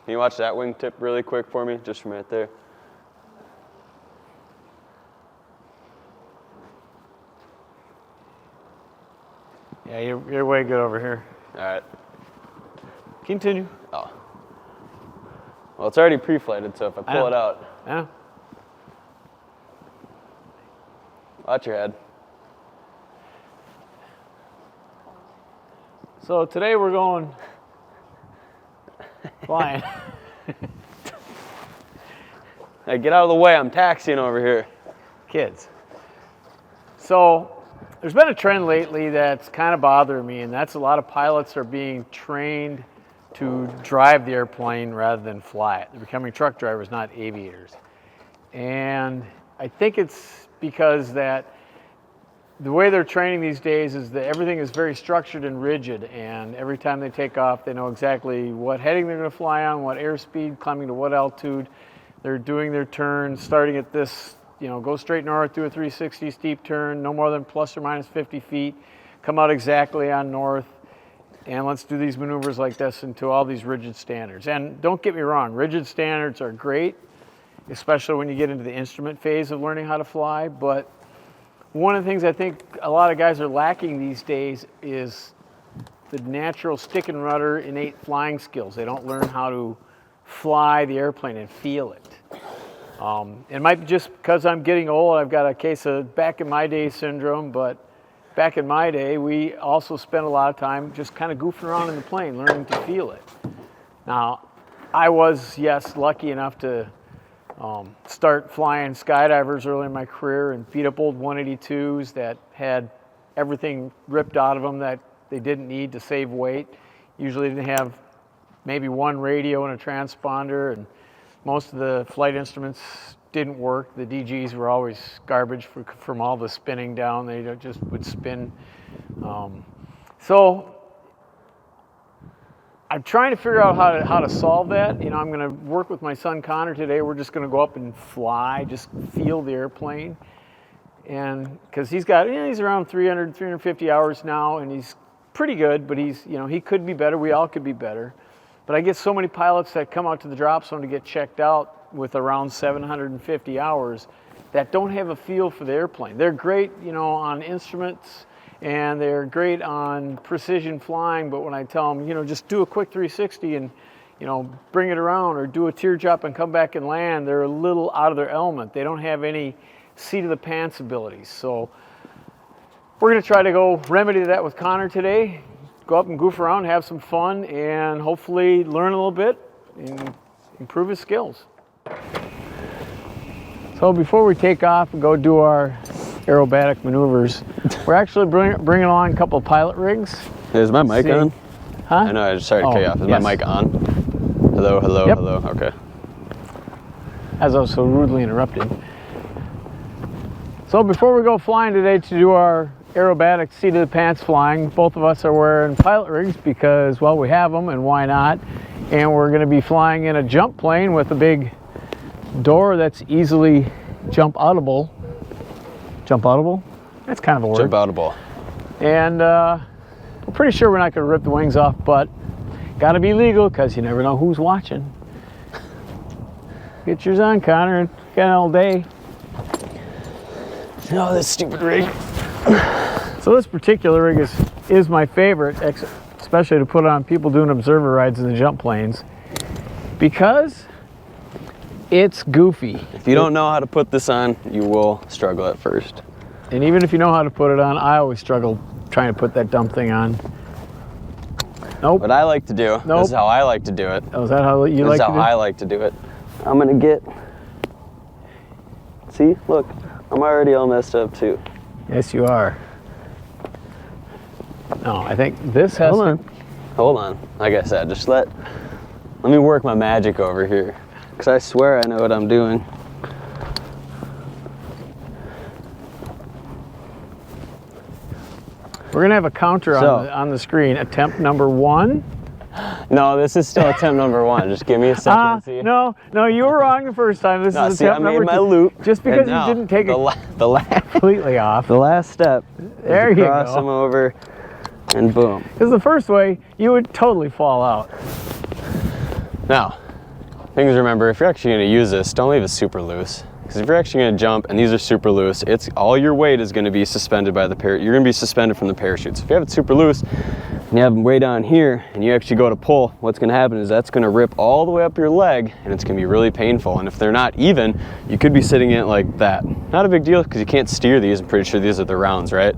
Can you watch that wingtip really quick for me, just from right there? Yeah, you're way good over here. All right. Continue. Oh. Well, it's already pre-flighted, so if I pull it out. Yeah. Watch your head. So today we're going flying. Hey, get out of the way. I'm taxiing over here. Kids. So there's been a trend lately that's kind of bothering me, and that's a lot of pilots are being trained to drive the airplane rather than fly it. They're becoming truck drivers, not aviators. And I think it's because that the way they're training these days is that everything is very structured and rigid, and every time they take off, they know exactly what heading they're going to fly on, what airspeed, climbing to what altitude. They're doing their turn, starting at this, go straight north, do a 360 steep turn, no more than plus or minus 50 feet, come out exactly on north, and let's do these maneuvers like this into all these rigid standards. And don't get me wrong, rigid standards are great, especially when you get into the instrument phase of learning how to fly, but one of the things I think a lot of guys are lacking these days is the natural stick and rudder innate flying skills. They don't learn how to fly the airplane and feel it. It might be just because I'm getting old, I've got a case of back in my day syndrome, but back in my day, we also spent a lot of time just kind of goofing around in the plane, learning to feel it. Now, I was, yes, lucky enough to start flying skydivers early in my career and beat up old 182s that had everything ripped out of them that they didn't need to save weight. Usually didn't have maybe one radio and a transponder, and most of the flight instruments didn't work. The DGs were always garbage from all the spinning down. They just would spin. So I'm trying to figure out how to solve that. I'm going to work with my son Connor today. We're just going to go up and fly, just feel the airplane. And because he's around 300, 350 hours now, and he's pretty good, but he could be better. We all could be better. But I get so many pilots that come out to the drop zone to get checked out with around 750 hours that don't have a feel for the airplane. They're great, on instruments, and they're great on precision flying, but when I tell them, just do a quick 360 and, bring it around, or do a teardrop and come back and land, they're a little out of their element. They don't have any seat of the pants abilities. So we're going to try to go remedy that with Connor today, go up and goof around, have some fun, and hopefully learn a little bit and improve his skills. So before we take off and go do our aerobatic maneuvers, we're actually bringing along a couple of pilot rigs. Is my mic on? Huh? I know, I just started to cut you off. Is my mic on? Hello, hello, Yep. hello. Okay. As I was so rudely interrupted. So before we go flying today to do our aerobatic seat of the pants flying, both of us are wearing pilot rigs because, well, we have them and why not? And we're going to be flying in a jump plane with a big door that's easily jump outable. Jump outable? That's kind of a word. Jump outable. And we're pretty sure we're not going to rip the wings off, but got to be legal because you never know who's watching. Get yours on, Connor. Got all day. Oh, this stupid rig. So this particular rig is my favorite, especially to put on people doing observer rides in the jump planes, because it's goofy. If you don't know how to put this on, you will struggle at first. And even if you know how to put it on, I always struggle trying to put that dumb thing on. Nope. What I like to do, Nope. This is how I like to do it. Oh, is that how you like to do it? This is how I like to do it. I'm gonna get, see, look, I'm already all messed up too. Yes, you are. No, I think this has Hold on. Like I said, just let me work my magic over here. Because I swear I know what I'm doing. We're going to have a counter on the screen. Attempt number 1. No, this is still attempt number 1. Just give me a second to see. No, you were wrong the first time. This is attempt number 2. I made my loop. Just because you didn't take it completely off. The last step. There you go. Cross them over, and boom. Because the first way, you would totally fall out. Now, things to remember, if you're actually going to use this, don't leave it super loose. Because if you're actually going to jump and these are super loose, it's all your weight is going to be suspended by the parachute. You're going to be suspended from the parachutes. If you have it super loose and you have them way down here and you actually go to pull, what's going to happen is that's going to rip all the way up your leg and it's going to be really painful. And if they're not even, you could be sitting in it like that. Not a big deal because you can't steer these. I'm pretty sure these are the rounds, right?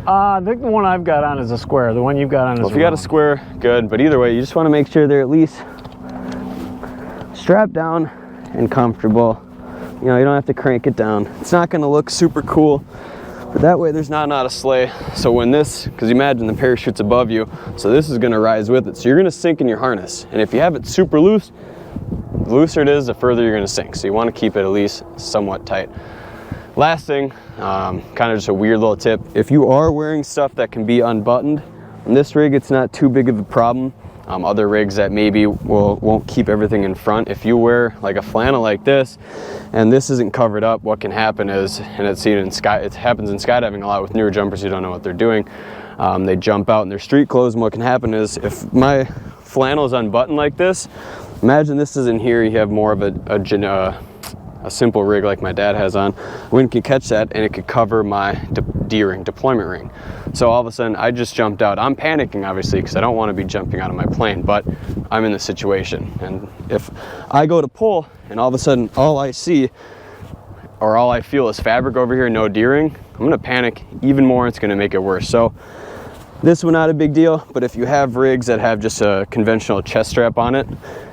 I think the one I've got on is a square. The one you've got on is a round. If you got a square, good. But either way, you just want to make sure they're at least strapped down and comfortable. You know, you don't have to crank it down. It's not going to look super cool, but that way there's not a slay. So when this, because imagine the parachute's above you, so this is going to rise with it. So you're going to sink in your harness. And if you have it super loose, the looser it is, the further you're going to sink. So you want to keep it at least somewhat tight. Last thing, kind of just a weird little tip. If you are wearing stuff that can be unbuttoned, in this rig it's not too big of a problem. Other rigs that maybe won't keep everything in front. If you wear like a flannel like this and this isn't covered up, what can happen is, and it happens in skydiving a lot with newer jumpers who don't know what they're doing. They jump out in their street clothes, and what can happen is if my flannel is unbuttoned like this, imagine this is in here, you have more of a simple rig like my dad has on, wind can catch that and it could cover my D-ring, deployment ring. So all of a sudden I just jumped out. I'm panicking obviously because I don't want to be jumping out of my plane, but I'm in the situation. And if I go to pull and all of a sudden all I see or all I feel is fabric over here, no D-ring, I'm going to panic even more. It's going to make it worse. So this one not a big deal, but if you have rigs that have just a conventional chest strap on it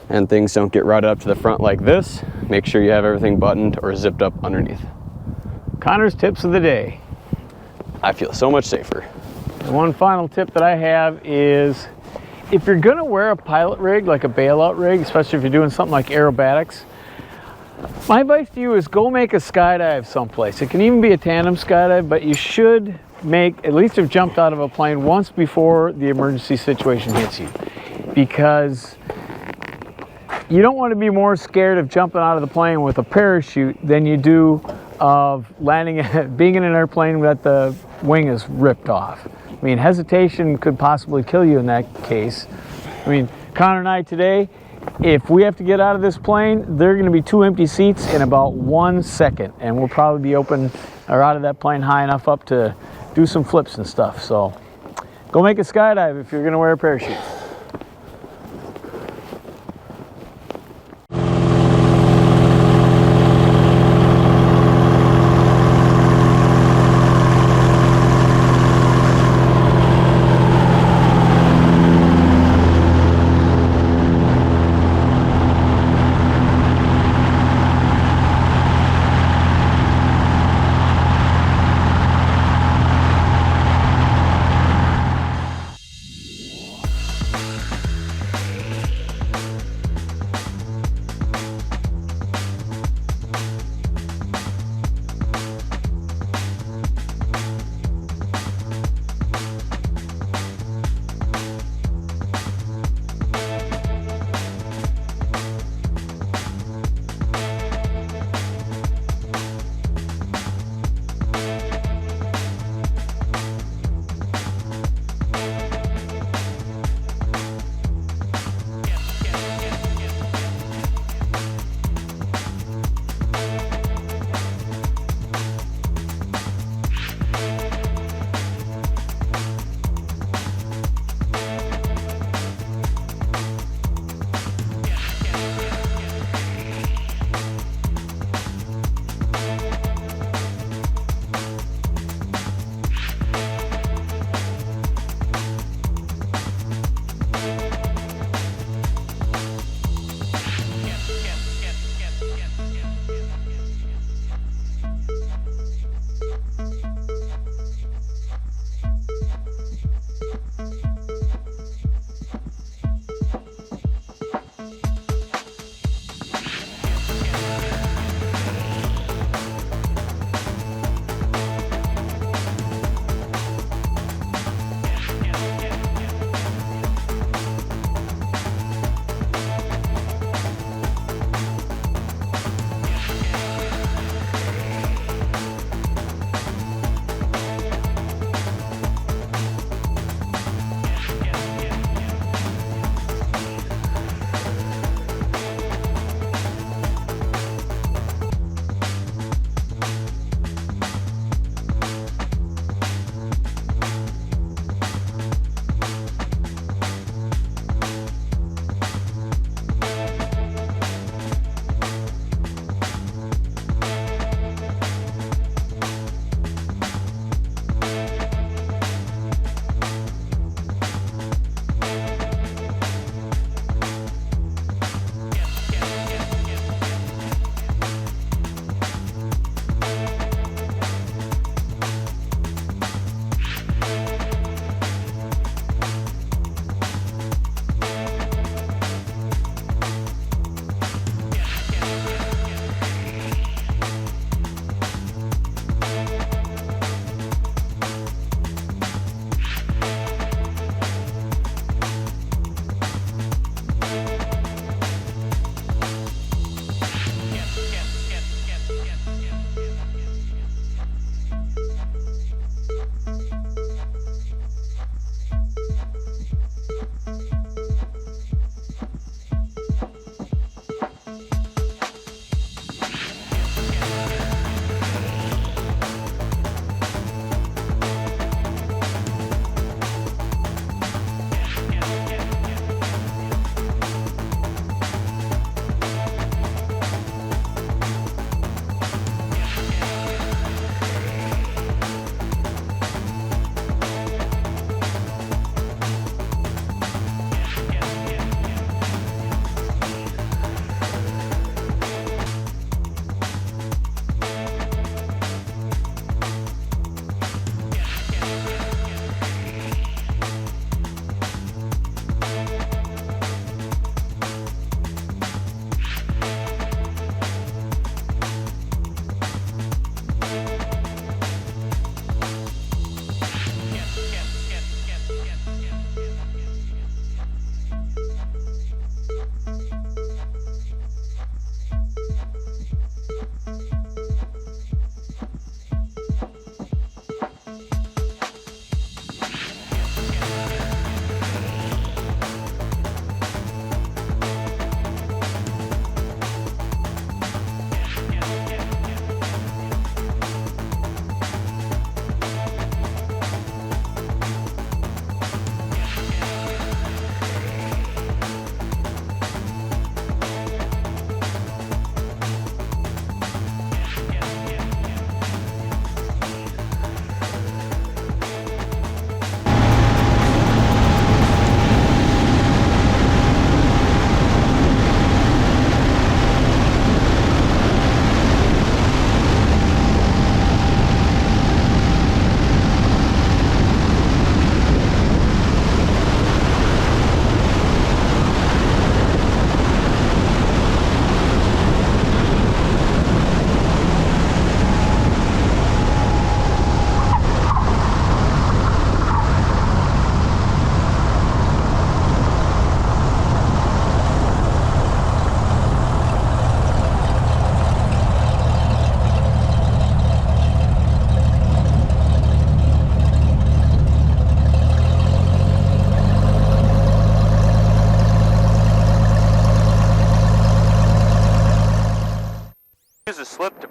and things don't get routed up to the front like this, make sure you have everything buttoned or zipped up underneath. Connor's tips of the day. I feel so much safer. And one final tip that I have is if you're going to wear a pilot rig, like a bailout rig, especially if you're doing something like aerobatics, my advice to you is go make a skydive someplace. It can even be a tandem skydive, but you should at least have jumped out of a plane once before the emergency situation hits you, because you don't want to be more scared of jumping out of the plane with a parachute than you do of landing, being in an airplane that the wing is ripped off. I mean, hesitation could possibly kill you in that case. I mean, Connor and I today, if we have to get out of this plane, there are going to be 2 empty seats in about 1 second, and we'll probably be open or out of that plane high enough up to do some flips and stuff. So go make a skydive if you're going to wear a parachute.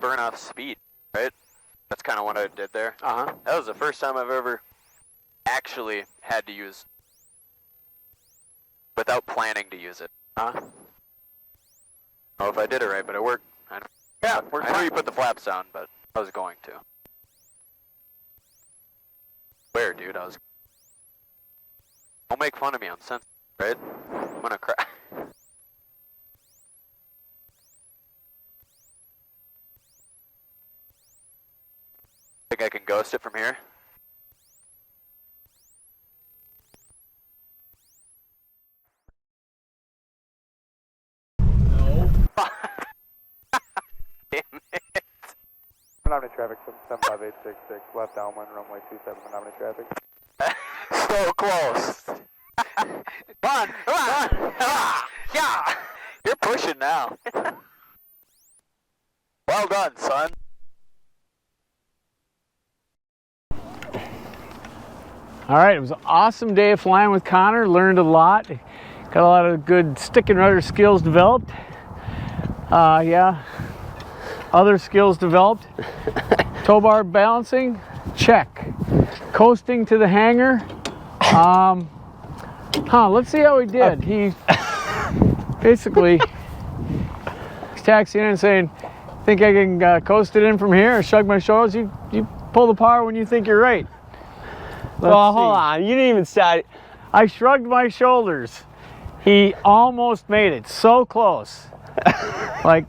burn off speed, right? That's kind of what I did there. Uh-huh. That was the first time I've ever actually had to use, without planning to use it. Huh? I don't know if I did it right, but it worked. Yeah, I know you put the flaps down, but I was going to. Where, dude? Don't make fun of me, I'm sensitive, right? I'm gonna cry. Think I can ghost it from here? No. Damn it. Nominee traffic 75866, left downwind, runway 27, nominee traffic. So close. Come on. Yeah. You're pushing now. Well done, son. All right, it was an awesome day of flying with Connor. Learned a lot. Got a lot of good stick and rudder skills developed. Yeah. Other skills developed. Tow bar balancing, check. Coasting to the hangar. Let's see how he did. He basically he's taxiing in and saying, think I can coast it in from here or shrug my shoulders? You pull the power when you think you're right. Well, hold on. You didn't even say. I shrugged my shoulders. He almost made it. So close. Like,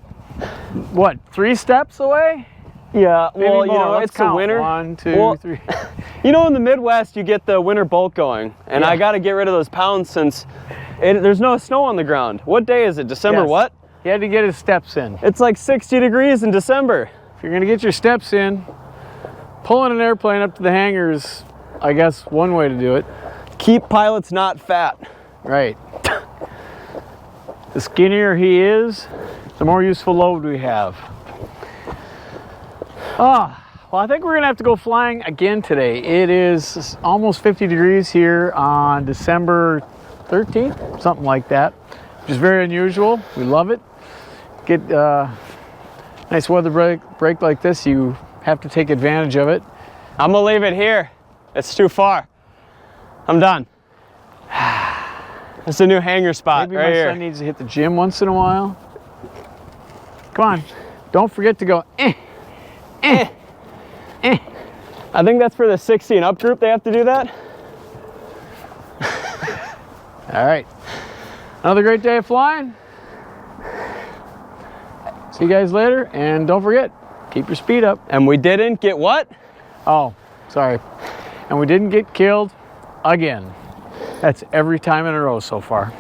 what, 3 steps away? Yeah, Maybe well, you more. know, Let's it's the count. winter. 1, 2, 3. You know, in the Midwest, you get the winter bolt going, and Yeah. I got to get rid of those pounds since there's no snow on the ground. What day is it? December Yes. what? He had to get his steps in. It's like 60 degrees in December. If you're going to get your steps in, pulling an airplane up to the hangar is, I guess, one way to do it. Keep pilots not fat. Right. The skinnier he is, the more useful load we have. Well, I think we're gonna have to go flying again today. It is almost 50 degrees here on December 13th, something like that, which is very unusual. We love it. Get nice weather break like this, you have to take advantage of it. I'm gonna leave it here. It's too far. I'm done. It's a new hangar spot Maybe right my here. son needs to hit the gym once in a while. Come on, don't forget to go eh. I think that's for the 60 and up group. They have to do that. All right, another great day of flying. See you guys later, and don't forget, keep your speed up. And we didn't get what? Oh, sorry. And we didn't get killed again. That's every time in a row so far.